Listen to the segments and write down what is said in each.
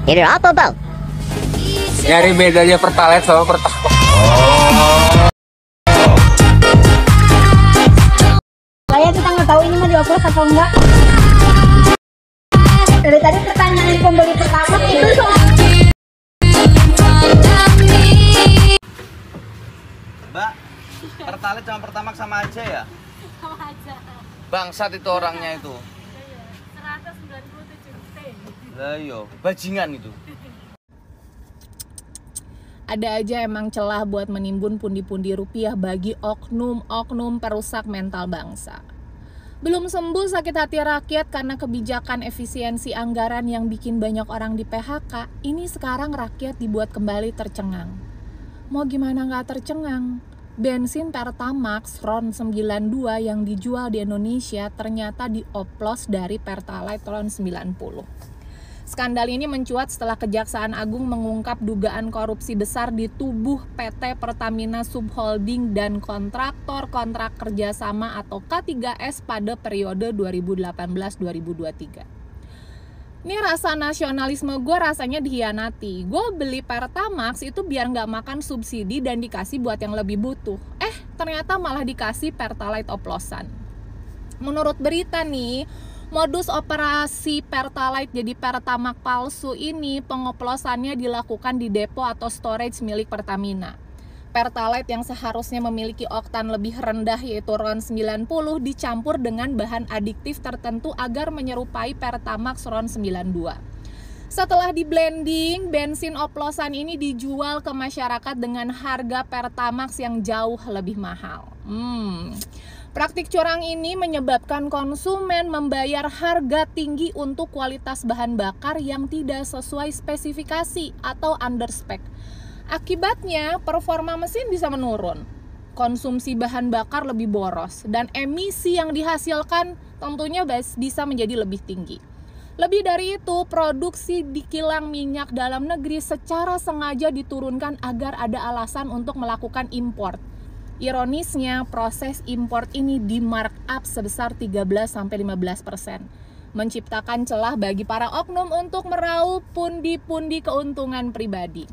Ini apa bang? Nyari bedanya Pertalite sama Pertamax. Saya kita nggak tahu ini mau dioplos atau enggak. Dari tadi pertanyaan pembeli pertama itu soal Mbak, Pertalite sama Pertamax sama aja ya? Sama aja. Bangsat itu orangnya itu. 197 T. Lah yo, bajingan itu. Ada aja emang celah buat menimbun pundi-pundi rupiah bagi oknum-oknum perusak mental bangsa. Belum sembuh sakit hati rakyat karena kebijakan efisiensi anggaran yang bikin banyak orang di PHK, ini sekarang rakyat dibuat kembali tercengang. Mau gimana nggak tercengang? Bensin Pertamax RON 92 yang dijual di Indonesia ternyata dioplos dari Pertalite RON 90. Skandal ini mencuat setelah Kejaksaan Agung mengungkap dugaan korupsi besar di tubuh PT Pertamina Subholding dan kontraktor kontrak kerjasama atau K3S pada periode 2018-2023. Ini rasa nasionalisme gue rasanya dihianati. Gue beli Pertamax itu biar nggak makan subsidi dan dikasih buat yang lebih butuh. Ternyata malah dikasih Pertalite oplosan. Menurut berita nih, modus operasi Pertalite jadi Pertamax palsu ini pengoplosannya dilakukan di depo atau storage milik Pertamina. Pertalite yang seharusnya memiliki oktan lebih rendah yaitu RON 90 dicampur dengan bahan adiktif tertentu agar menyerupai Pertamax RON 92. Setelah di blending, bensin oplosan ini dijual ke masyarakat dengan harga Pertamax yang jauh lebih mahal. Praktik curang ini menyebabkan konsumen membayar harga tinggi untuk kualitas bahan bakar yang tidak sesuai spesifikasi atau underspec. Akibatnya, performa mesin bisa menurun, konsumsi bahan bakar lebih boros, dan emisi yang dihasilkan tentunya bisa menjadi lebih tinggi. Lebih dari itu, produksi di kilang minyak dalam negeri secara sengaja diturunkan agar ada alasan untuk melakukan import. Ironisnya, proses import ini di markup sebesar 13-15%, menciptakan celah bagi para oknum untuk meraup pundi-pundi keuntungan pribadi.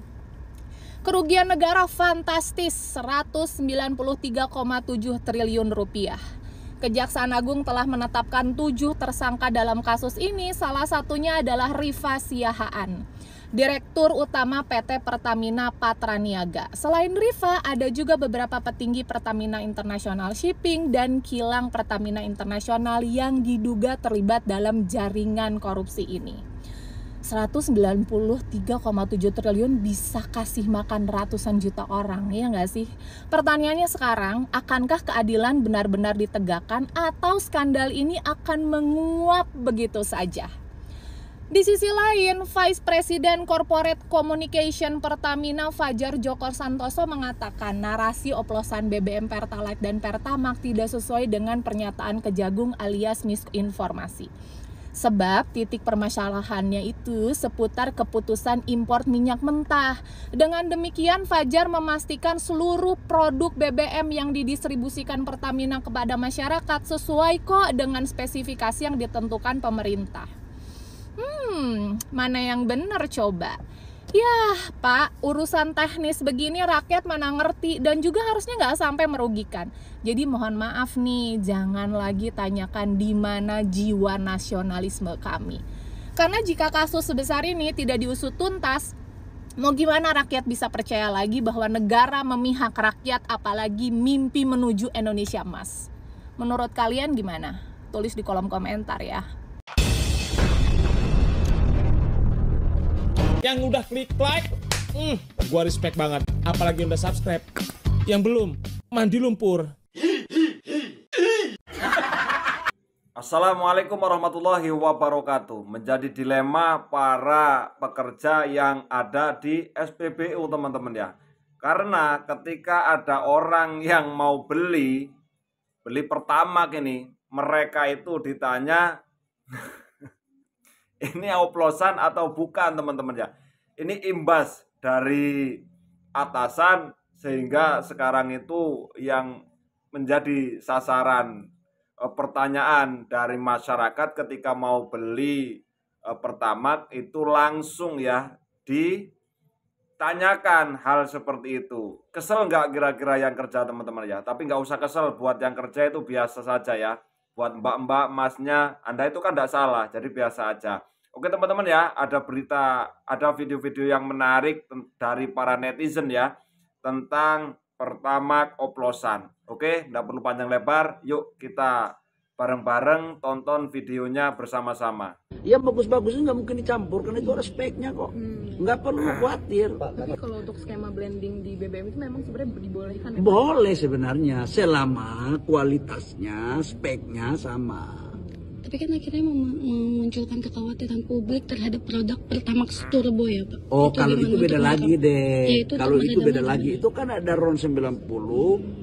Kerugian negara fantastis, 193,7 triliun rupiah. Kejaksaan Agung telah menetapkan 7 tersangka dalam kasus ini, salah satunya adalah Rifa Siahaan, Direktur Utama PT Pertamina Patraniaga. Selain Rifa, ada juga beberapa petinggi Pertamina International Shipping dan kilang Pertamina International yang diduga terlibat dalam jaringan korupsi ini. 193,7 triliun bisa kasih makan ratusan juta orang, ya nggak sih? Pertanyaannya sekarang, akankah keadilan benar-benar ditegakkan atau skandal ini akan menguap begitu saja? Di sisi lain, Vice President Corporate Communication Pertamina Fajar Joko Santoso mengatakan narasi oplosan BBM Pertalite dan Pertamax tidak sesuai dengan pernyataan Kejagung alias misinformasi. Sebab titik permasalahannya itu seputar keputusan impor minyak mentah. Dengan demikian, Fajar memastikan seluruh produk BBM yang didistribusikan Pertamina kepada masyarakat sesuai kok dengan spesifikasi yang ditentukan pemerintah. Mana yang benar coba? Yah, Pak, urusan teknis begini rakyat mana ngerti dan juga harusnya nggak sampai merugikan. Jadi mohon maaf nih, jangan lagi tanyakan di mana jiwa nasionalisme kami. Karena jika kasus sebesar ini tidak diusut tuntas, mau gimana rakyat bisa percaya lagi bahwa negara memihak rakyat, apalagi mimpi menuju Indonesia Emas? Menurut kalian gimana? Tulis di kolom komentar ya. Yang udah klik like, gua respect banget. Apalagi yang udah subscribe. Yang belum, mandi lumpur. Assalamualaikum warahmatullahi wabarakatuh. Menjadi dilema para pekerja yang ada di SPBU, teman-teman ya. Karena ketika ada orang yang mau beli Pertamax ini, mereka itu ditanya ini oplosan atau bukan, teman-teman ya. Ini imbas dari atasan sehingga sekarang itu yang menjadi sasaran pertanyaan dari masyarakat ketika mau beli Pertamax itu langsung ya ditanyakan hal seperti itu. Kesel nggak kira-kira yang kerja teman-teman ya? Tapi nggak usah kesel, buat yang kerja itu biasa saja ya. Buat mbak-mbak masnya, Anda itu kan nggak salah, jadi biasa aja. Oke teman-teman ya, ada video-video yang menarik dari para netizen ya, tentang Pertamax oplosan. Oke, nggak perlu panjang lebar, yuk kita bareng-bareng tonton videonya bersama-sama. Ya bagus-bagusnya nggak mungkin dicampur, karena itu ada speknya kok. Nggak perlu khawatir. Tapi kalau untuk skema blending di BBM itu memang sebenarnya dibolehkan ya? Boleh sebenarnya, selama kualitasnya, speknya sama. Tapi kan akhirnya memunculkan kekhawatiran publik terhadap produk Pertamax Turbo ya Pak. Oh, kalau itu beda lagi deh. Ya, kalau itu beda lagi. Itu kan ada RON 90,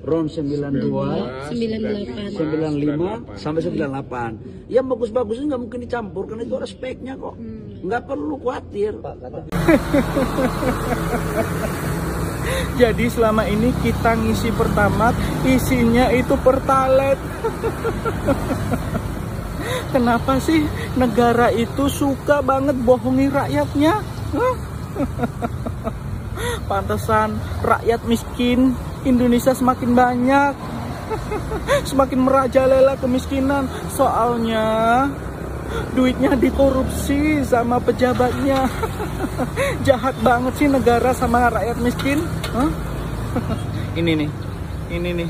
RON 92, 98, 95 sampai 98. Ya bagus-bagusnya nggak mungkin dicampur, karena itu ada speknya kok. Nggak perlu khawatir. Jadi selama ini kita ngisi Pertamax, isinya itu Pertalite. Kenapa sih negara itu suka banget bohongi rakyatnya? Pantesan rakyat miskin Indonesia semakin banyak. Semakin merajalela kemiskinan. Soalnya duitnya dikorupsi sama pejabatnya. Jahat banget sih negara sama rakyat miskin. Ini nih.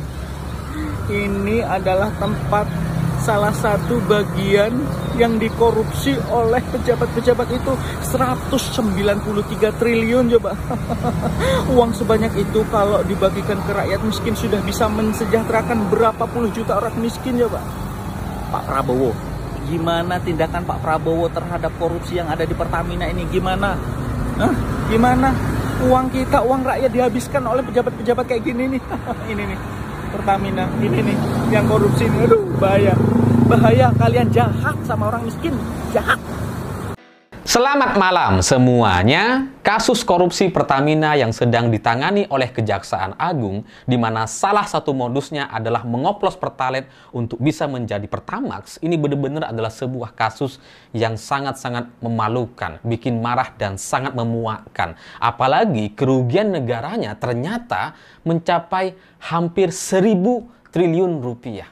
Ini adalah tempat salah satu bagian yang dikorupsi oleh pejabat-pejabat itu 193 triliun coba. Uang sebanyak itu kalau dibagikan ke rakyat miskin sudah bisa mensejahterakan berapa puluh juta orang miskin coba. Pak Prabowo, gimana tindakan Pak Prabowo terhadap korupsi yang ada di Pertamina ini? Gimana? Gimana? Uang kita, uang rakyat dihabiskan oleh pejabat-pejabat kayak gini nih. Ini nih Pertamina, ini nih yang korupsi ini. Aduh, bahaya, kalian jahat sama orang miskin, jahat. Selamat malam semuanya. Kasus korupsi Pertamina yang sedang ditangani oleh Kejaksaan Agung, di mana salah satu modusnya adalah mengoplos Pertalite untuk bisa menjadi Pertamax, ini benar-benar adalah sebuah kasus yang sangat-sangat memalukan, bikin marah dan sangat memuakkan. Apalagi kerugian negaranya ternyata mencapai hampir 1.000 triliun rupiah.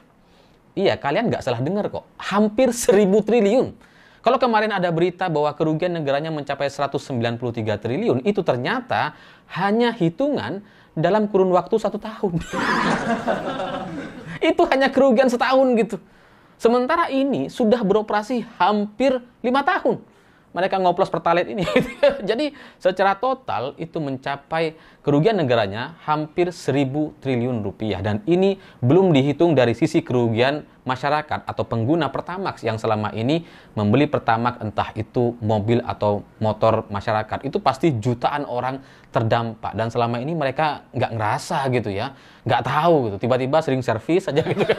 Iya, kalian nggak salah dengar kok, hampir 1.000 triliun. Kalau kemarin ada berita bahwa kerugian negaranya mencapai 193 triliun, itu ternyata hanya hitungan dalam kurun waktu 1 tahun. Itu hanya kerugian setahun gitu. Sementara ini sudah beroperasi hampir 5 tahun. Mereka ngoplos Pertalite ini. Jadi secara total itu mencapai kerugian negaranya hampir 1.000 triliun rupiah. Dan ini belum dihitung dari sisi kerugian masyarakat atau pengguna Pertamax yang selama ini membeli Pertamax, entah itu mobil atau motor masyarakat. Itu pasti jutaan orang terdampak. Dan selama ini mereka nggak ngerasa gitu ya. Nggak tahu gitu. Tiba-tiba sering servis aja gitu kan.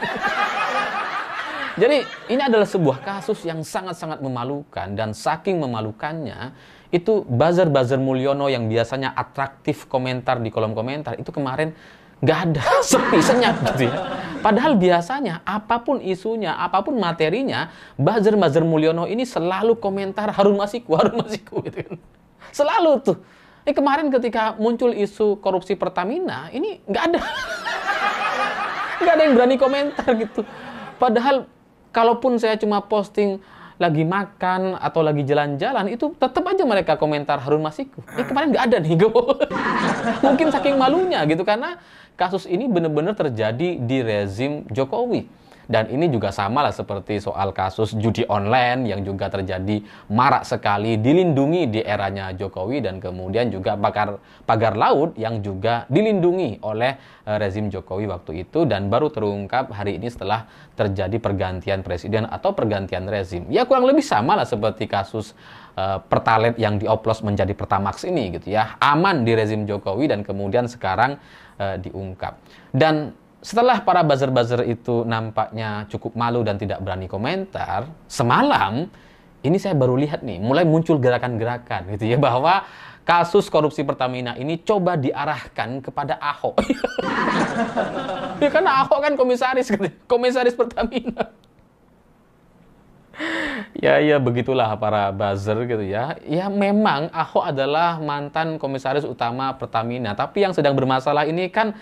Jadi ini adalah sebuah kasus yang sangat-sangat memalukan, dan saking memalukannya itu buzzer-buzzer Mulyono yang biasanya atraktif komentar di kolom komentar itu kemarin nggak ada, sepi, senyap gitu ya. Padahal biasanya apapun isunya, apapun materinya, buzzer-buzzer Mulyono ini selalu komentar Harun Masiku gitu kan. Selalu tuh. Kemarin ketika muncul isu korupsi Pertamina, ini nggak ada. Nggak ada yang berani komentar gitu. Padahal kalaupun saya cuma posting lagi makan atau lagi jalan-jalan, itu tetap aja mereka komentar Harun Masiku. Kemarin nggak ada nih. Mungkin saking malunya gitu, karena kasus ini benar-benar terjadi di rezim Jokowi. Dan ini juga sama lah seperti soal kasus judi online yang juga terjadi marak sekali, dilindungi di eranya Jokowi, dan kemudian juga pagar laut yang juga dilindungi oleh rezim Jokowi waktu itu, dan baru terungkap hari ini setelah terjadi pergantian presiden atau pergantian rezim. Ya kurang lebih sama lah seperti kasus Pertalite yang dioplos menjadi Pertamax ini gitu ya. Aman di rezim Jokowi dan kemudian sekarang diungkap. Dan setelah para buzzer-buzzer itu nampaknya cukup malu dan tidak berani komentar, semalam ini saya baru lihat nih, mulai muncul gerakan-gerakan gitu ya, bahwa kasus korupsi Pertamina ini coba diarahkan kepada Ahok. Ya, karena Ahok kan komisaris Pertamina. Ya begitulah para buzzer gitu ya. Ya memang Ahok adalah mantan komisaris utama Pertamina, tapi yang sedang bermasalah ini kan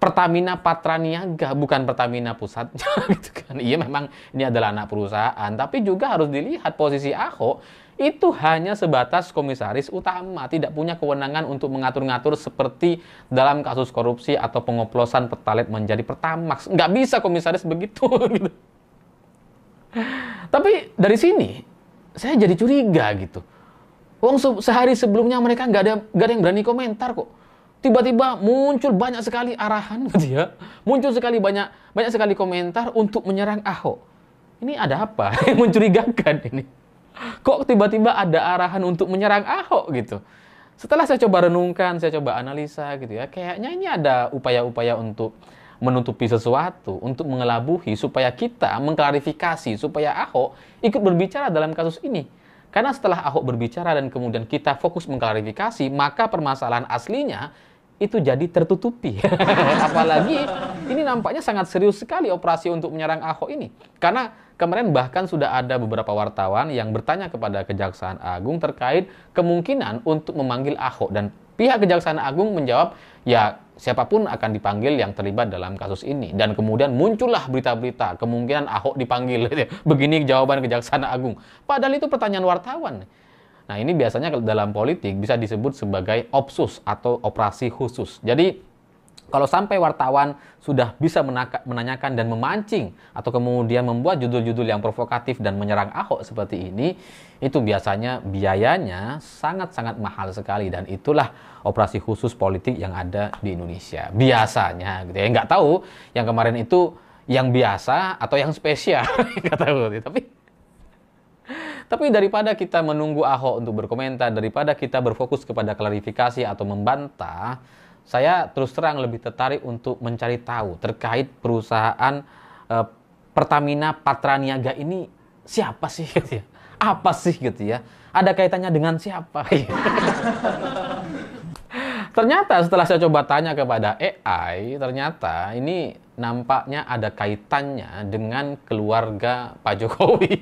Pertamina Patraniaga, bukan Pertamina Pusat gitu kan. Iya memang ini adalah anak perusahaan, tapi juga harus dilihat posisi Ahok itu hanya sebatas komisaris utama, tidak punya kewenangan untuk mengatur-ngatur seperti dalam kasus korupsi atau pengoplosan Pertalite menjadi Pertamax. Nggak bisa komisaris begitu gitu. Tapi dari sini saya jadi curiga gitu. Wong sehari sebelumnya mereka nggak ada yang berani komentar kok. Tiba-tiba muncul banyak sekali arahan gitu ya. Muncul sekali banyak sekali komentar untuk menyerang Ahok. Ini ada apa? Mencurigakan ini. Kok tiba-tiba ada arahan untuk menyerang Ahok gitu. Setelah saya coba renungkan, saya coba analisa gitu ya. Kayaknya ini ada upaya-upaya untuk menutupi sesuatu, untuk mengelabuhi supaya kita mengklarifikasi, supaya Ahok ikut berbicara dalam kasus ini. Karena setelah Ahok berbicara dan kemudian kita fokus mengklarifikasi, maka permasalahan aslinya itu jadi tertutupi. Apalagi ini nampaknya sangat serius sekali operasi untuk menyerang Ahok ini. Karena kemarin bahkan sudah ada beberapa wartawan yang bertanya kepada Kejaksaan Agung terkait kemungkinan untuk memanggil Ahok. Dan pihak Kejaksaan Agung menjawab, ya siapapun akan dipanggil yang terlibat dalam kasus ini. Dan kemudian muncullah berita-berita kemungkinan Ahok dipanggil. Begini jawaban Kejaksaan Agung. Padahal itu pertanyaan wartawan. Nah ini biasanya dalam politik bisa disebut sebagai opsus atau operasi khusus. Jadi kalau sampai wartawan sudah bisa menanyakan dan memancing atau kemudian membuat judul-judul yang provokatif dan menyerang Ahok seperti ini, itu biasanya biayanya sangat-sangat mahal sekali, dan itulah operasi khusus politik yang ada di Indonesia. Biasanya gitu ya. Nggak tahu yang kemarin itu yang biasa atau yang spesial. Nggak tahu. Tapi daripada kita menunggu Ahok untuk berkomentar, daripada kita berfokus kepada klarifikasi atau membantah, saya terus terang lebih tertarik untuk mencari tahu terkait perusahaan Pertamina Patraniaga ini siapa sih gitu ya? Apa sih gitu ya? Ada kaitannya dengan siapa? Ternyata setelah saya coba tanya kepada AI, ternyata ini nampaknya ada kaitannya dengan keluarga Pak Jokowi.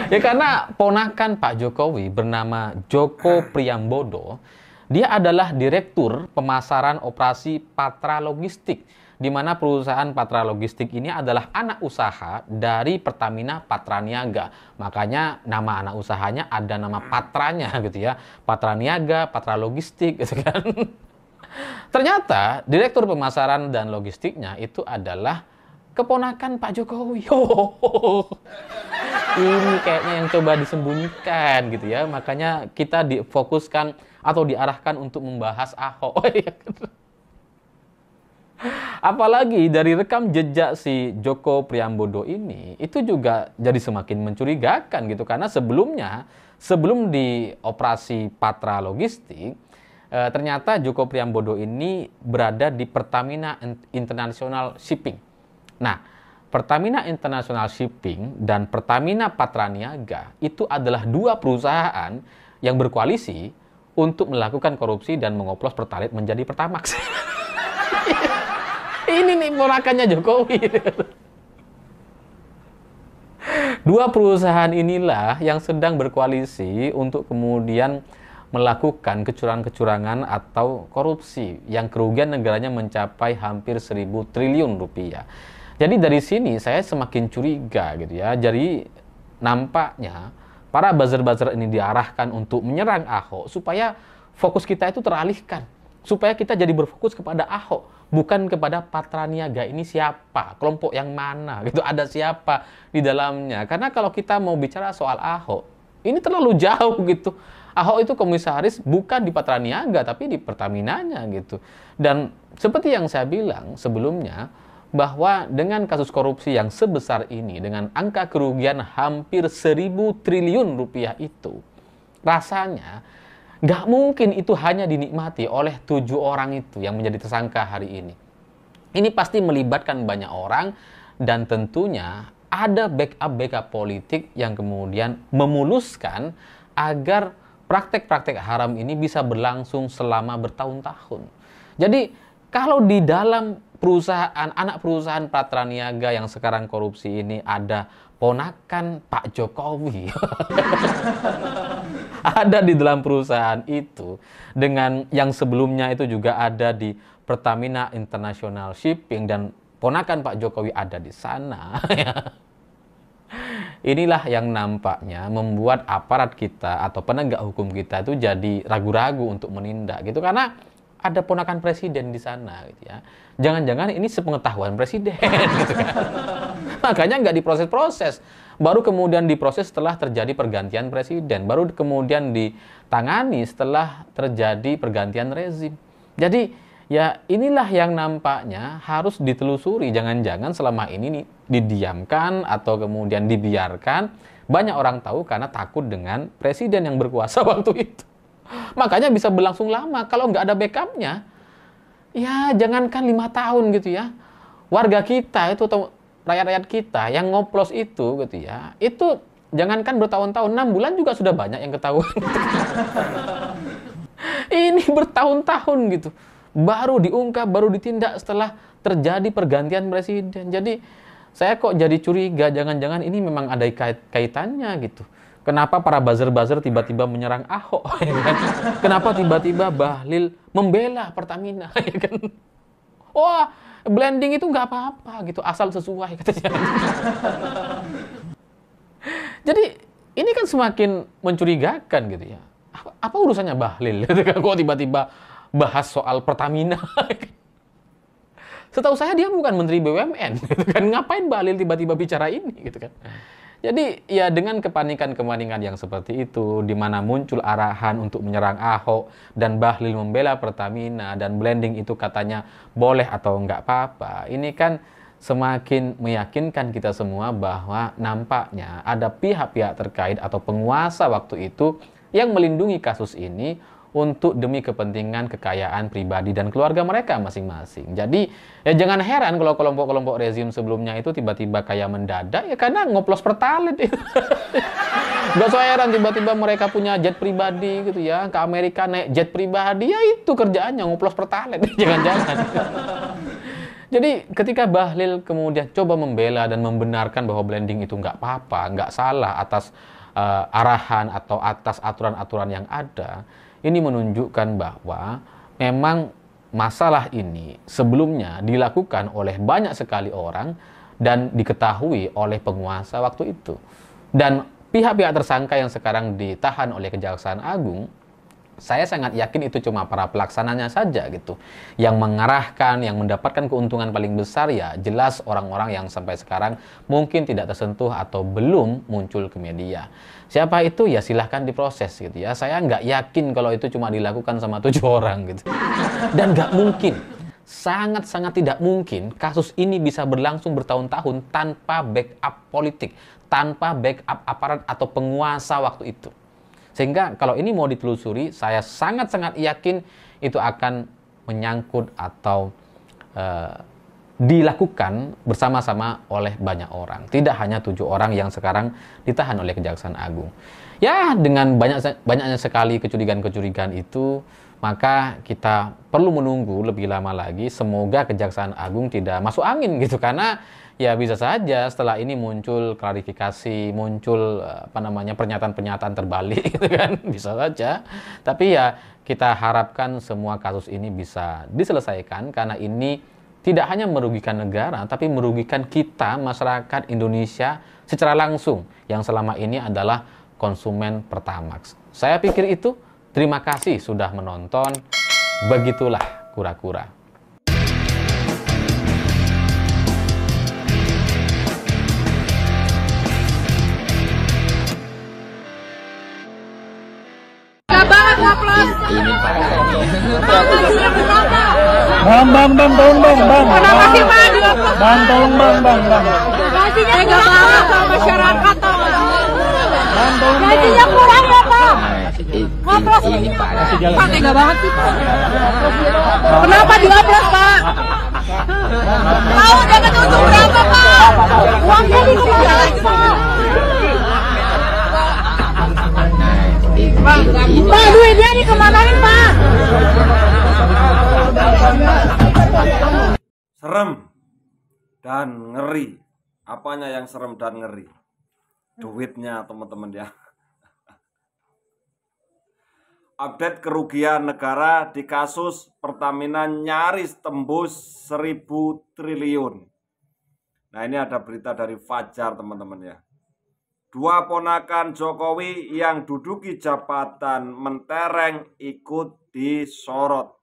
Ya karena ponakan Pak Jokowi bernama Joko Priambodo, dia adalah Direktur Pemasaran Operasi Patra Logistik, di mana perusahaan Patra Logistik ini adalah anak usaha dari Pertamina Patraniaga. Makanya nama anak usahanya ada nama patranya gitu ya. Patraniaga, Patra Logistik gitu kan. Ternyata Direktur Pemasaran dan Logistiknya itu adalah keponakan Pak Jokowi. Ini kayaknya yang coba disembunyikan gitu ya. Makanya kita difokuskan atau diarahkan untuk membahas Ahok. Apalagi dari rekam jejak si Joko Priambodo ini, itu juga jadi semakin mencurigakan gitu. Karena sebelum di operasi Patra Logistik, ternyata Joko Priambodo ini berada di Pertamina International Shipping. Nah, Pertamina International Shipping dan Pertamina Patraniaga itu adalah dua perusahaan yang berkoalisi untuk melakukan korupsi dan mengoplos Pertalite menjadi Pertamax. Ini nih ponakannya Jokowi. Dua perusahaan inilah yang sedang berkoalisi untuk kemudian melakukan kecurangan-kecurangan atau korupsi yang kerugian negaranya mencapai hampir 1.000 triliun rupiah. Jadi dari sini saya semakin curiga gitu ya. Jadi nampaknya para buzzer-buzzer ini diarahkan untuk menyerang Ahok supaya fokus kita itu teralihkan. Supaya kita jadi berfokus kepada Ahok, bukan kepada Patraniaga ini siapa, kelompok yang mana, gitu, ada siapa di dalamnya. Karena kalau kita mau bicara soal Ahok, ini terlalu jauh gitu. Ahok itu komisaris bukan di Patraniaga, tapi di Pertaminanya gitu. Dan seperti yang saya bilang sebelumnya, bahwa dengan kasus korupsi yang sebesar ini, dengan angka kerugian hampir 1.000 triliun rupiah itu, rasanya nggak mungkin itu hanya dinikmati oleh 7 orang itu yang menjadi tersangka hari ini. Ini pasti melibatkan banyak orang dan tentunya ada backup politik yang kemudian memuluskan agar praktek-praktek haram ini bisa berlangsung selama bertahun-tahun. Jadi kalau di dalam perusahaan, anak perusahaan Patraniaga yang sekarang korupsi ini ada ponakan Pak Jokowi ada di dalam perusahaan itu, dengan yang sebelumnya itu juga ada di Pertamina International Shipping dan ponakan Pak Jokowi ada di sana. Inilah yang nampaknya membuat aparat kita atau penegak hukum kita itu jadi ragu-ragu untuk menindak gitu, karena ada ponakan presiden di sana gitu ya. Jangan-jangan ini sepengetahuan presiden gitu kan. Makanya nggak diproses-proses. Baru kemudian diproses setelah terjadi pergantian presiden. Baru kemudian ditangani setelah terjadi pergantian rezim. Jadi ya inilah yang nampaknya harus ditelusuri. Jangan-jangan selama ini didiamkan atau kemudian dibiarkan. Banyak orang tahu karena takut dengan presiden yang berkuasa waktu itu. Makanya bisa berlangsung lama. Kalau nggak ada backupnya, ya jangankan 5 tahun gitu ya. Warga kita itu atau rakyat-rakyat kita yang ngoplos itu gitu ya, itu jangankan bertahun-tahun, 6 bulan juga sudah banyak yang ketahuan. Ini bertahun-tahun gitu. Baru diungkap, baru ditindak setelah terjadi pergantian presiden. Jadi saya kok jadi curiga, jangan-jangan ini memang ada kaitannya gitu. Kenapa para buzzer-buzzer tiba-tiba menyerang Ahok? Ya kan? Kenapa tiba-tiba Bahlil membela Pertamina? Ya kan? Wah, blending itu nggak apa-apa gitu, asal sesuai katanya. Jadi ini kan semakin mencurigakan gitu ya. Apa urusannya Bahlil? Kok tiba-tiba bahas soal Pertamina? Setahu saya dia bukan Menteri BUMN, gitu kan? Ngapain Bahlil tiba-tiba bicara ini, gitu kan? Jadi ya dengan kepanikan-kepanikan yang seperti itu, di mana muncul arahan untuk menyerang Ahok dan Bahlil membela Pertamina dan blending itu katanya boleh atau nggak apa-apa, ini kan semakin meyakinkan kita semua bahwa nampaknya ada pihak-pihak terkait atau penguasa waktu itu yang melindungi kasus ini untuk demi kepentingan kekayaan pribadi dan keluarga mereka masing-masing. Jadi ya jangan heran kalau kelompok-kelompok rezim sebelumnya itu tiba-tiba kayak mendadak, ya karena ngoplos Pertalite. Gak usah heran tiba-tiba mereka punya jet pribadi gitu ya, ke Amerika naik jet pribadi, ya itu kerjaannya ngoplos Pertalite. Jangan-jangan. Jadi ketika Bahlil kemudian coba membela dan membenarkan bahwa blending itu nggak apa-apa, nggak salah atas arahan atau atas aturan-aturan yang ada, ini menunjukkan bahwa memang masalah ini sebelumnya dilakukan oleh banyak sekali orang dan diketahui oleh penguasa waktu itu. Dan pihak-pihak tersangka yang sekarang ditahan oleh Kejaksaan Agung, saya sangat yakin itu cuma para pelaksananya saja gitu. Yang mengarahkan, yang mendapatkan keuntungan paling besar ya jelas orang-orang yang sampai sekarang mungkin tidak tersentuh atau belum muncul ke media. Siapa itu ya silahkan diproses gitu ya. Saya nggak yakin kalau itu cuma dilakukan sama 7 orang gitu. Dan nggak mungkin, sangat-sangat tidak mungkin kasus ini bisa berlangsung bertahun-tahun tanpa backup politik, tanpa backup aparat atau penguasa waktu itu. Sehingga kalau ini mau ditelusuri, saya sangat-sangat yakin itu akan menyangkut atau dilakukan bersama-sama oleh banyak orang. Tidak hanya 7 orang yang sekarang ditahan oleh Kejaksaan Agung. Ya, dengan banyaknya sekali kecurigaan-kecurigaan itu, maka kita perlu menunggu lebih lama lagi. Semoga Kejaksaan Agung tidak masuk angin gitu, karena ya bisa saja setelah ini muncul klarifikasi, muncul pernyataan-pernyataan terbalik gitu kan, bisa saja. Tapi ya kita harapkan semua kasus ini bisa diselesaikan, karena ini tidak hanya merugikan negara, tapi merugikan kita, masyarakat Indonesia secara langsung, yang selama ini adalah konsumen Pertamax. Saya pikir itu. Terima kasih sudah menonton. Begitulah kura-kura. Ini Pak. Bang, tolong bang. Kenapa sih Bang? Bang, tolong bang. Gajinya kurang sama masyarakat tau gak? Bang, tolong bang. Gajinya kurang ya Pak. Ini Pak. Pak tega banget sih Pak. Kenapa dioplos Pak? Tahu dapat untung berapa Pak? Uangnya dikemanain Pak? Pak, duitnya dikemanain Pak? Serem dan ngeri. Apanya yang serem dan ngeri? duitnya teman-teman ya. Update kerugian negara di kasus Pertamina nyaris tembus 1.000 triliun. Nah ini ada berita dari Fajar teman-teman ya. Dua ponakan Jokowi yang duduki jabatan mentereng ikut disorot.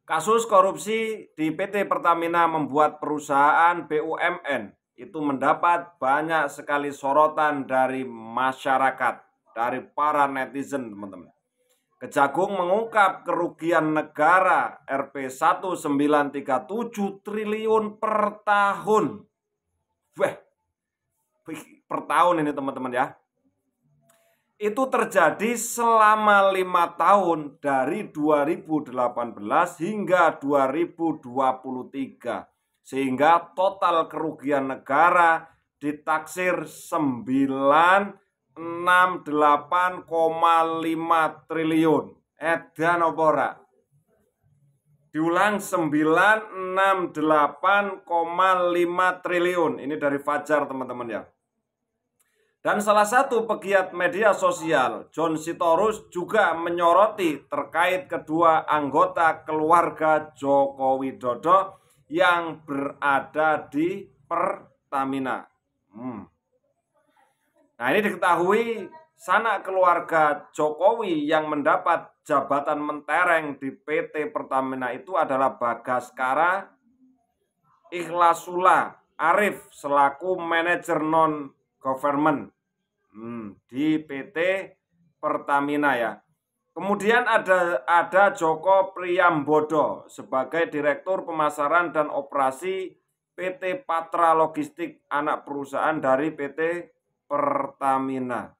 Kasus korupsi di PT Pertamina membuat perusahaan BUMN itu mendapat banyak sekali sorotan dari masyarakat, dari para netizen teman-teman. Kejagung mengungkap kerugian negara Rp 1937 triliun per tahun. Wah, per tahun ini teman-teman ya. Itu terjadi selama 5 tahun dari 2018 hingga 2023. Sehingga total kerugian negara ditaksir 98,5 triliun. Edan apa ora? Diulang 968,5 triliun. Ini dari Fajar teman-teman ya. Dan salah satu pegiat media sosial, John Sitorus, juga menyoroti terkait kedua anggota keluarga Joko Widodo yang berada di Pertamina. Nah ini diketahui sanak keluarga Jokowi yang mendapat jabatan mentereng di PT Pertamina itu adalah Bagaskara Ikhlasula Arif selaku manajer non-government di PT Pertamina ya. Kemudian ada Joko Priambodo sebagai Direktur Pemasaran dan Operasi PT Patra Logistik, anak perusahaan dari PT Pertamina.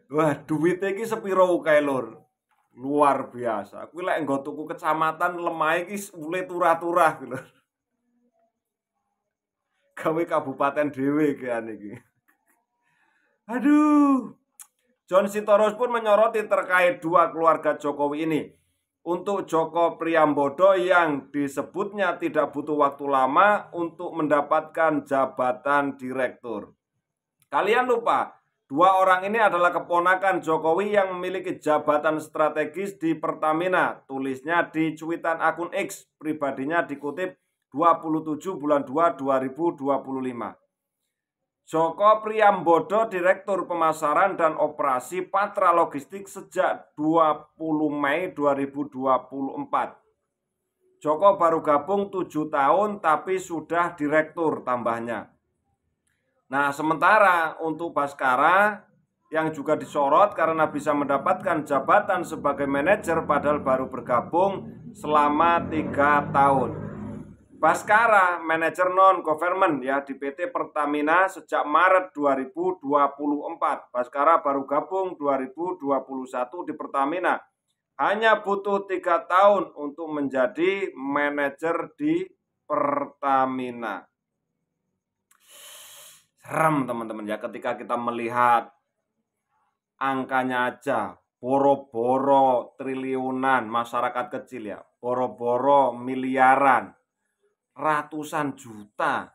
Wah, duitnya iki sepiro kae lur. Luar biasa. Kuwi lek nggo tuku kecamatan lemah iki ule turah-turah lho. Gawe kabupaten dhewe kean iki. Aduh. John Sitorus pun menyoroti terkait dua keluarga Jokowi ini. Untuk Joko Priambodo yang disebutnya tidak butuh waktu lama untuk mendapatkan jabatan direktur. Kalian lupa, dua orang ini adalah keponakan Jokowi yang memiliki jabatan strategis di Pertamina. Tulisnya di cuitan akun X pribadinya dikutip 27 bulan 2 2025. Joko Priambodo Direktur Pemasaran dan Operasi Patra Logistik sejak 20 Mei 2024. Joko baru gabung 7 tahun tapi sudah direktur tambahnya. Nah sementara untuk Baskara yang juga disorot karena bisa mendapatkan jabatan sebagai manajer padahal baru bergabung selama 3 tahun. Baskara, manajer non-government ya di PT Pertamina sejak Maret 2024. Baskara baru gabung 2021 di Pertamina. Hanya butuh 3 tahun untuk menjadi manajer di Pertamina. Serem teman-teman ya ketika kita melihat angkanya aja. Boro-boro triliunan masyarakat kecil ya. Boro-boro miliaran. Ratusan juta.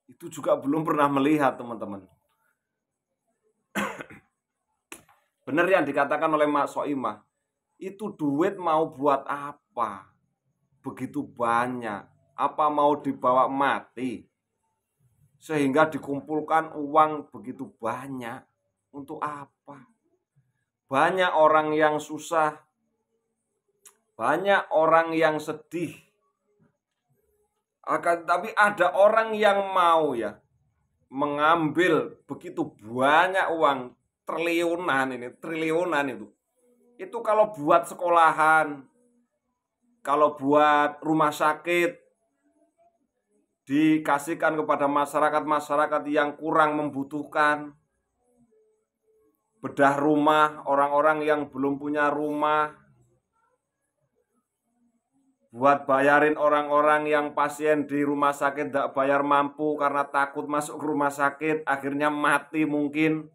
Itu juga belum pernah melihat teman-teman. Benar yang dikatakan oleh Mak Soimah. Itu duit mau buat apa? Begitu banyak. Apa mau dibawa mati? Sehingga dikumpulkan uang begitu banyak. Untuk apa? Banyak orang yang susah. Banyak orang yang sedih. Tapi ada orang yang mau ya mengambil begitu banyak uang triliunan itu. Itu kalau buat sekolahan, kalau buat rumah sakit dikasihkan kepada masyarakat yang kurang membutuhkan. Bedah rumah orang-orang yang belum punya rumah. Buat bayarin orang-orang yang pasien di rumah sakit tidak bayar mampu karena takut masuk ke rumah sakit, akhirnya mati mungkin.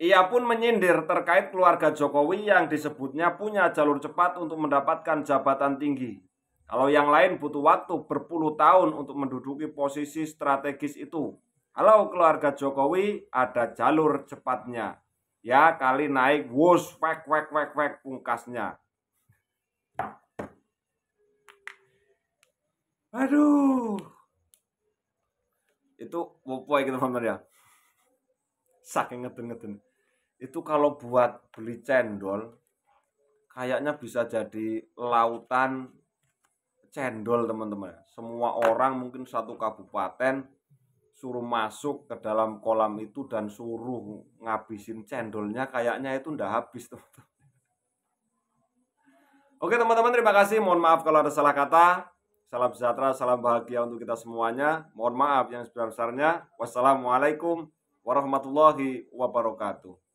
Ia pun menyindir terkait keluarga Jokowi yang disebutnya punya jalur cepat untuk mendapatkan jabatan tinggi. Kalau yang lain butuh waktu berpuluh tahun untuk menduduki posisi strategis itu. Kalau keluarga Jokowi ada jalur cepatnya. Ya kali naik wus wek pungkasnya. Aduh. Itu wopoy gitu teman-teman ya. Saking ngeden-ngeden. Itu kalau buat beli cendol kayaknya bisa jadi lautan cendol teman-teman. Semua orang mungkin satu kabupaten suruh masuk ke dalam kolam itu dan suruh ngabisin cendolnya, kayaknya itu ndak habis teman-teman. Oke teman-teman, terima kasih. Mohon maaf kalau ada salah kata. Salam sejahtera, salam bahagia untuk kita semuanya. Mohon maaf yang sebesar-besarnya. Wassalamualaikum warahmatullahi wabarakatuh.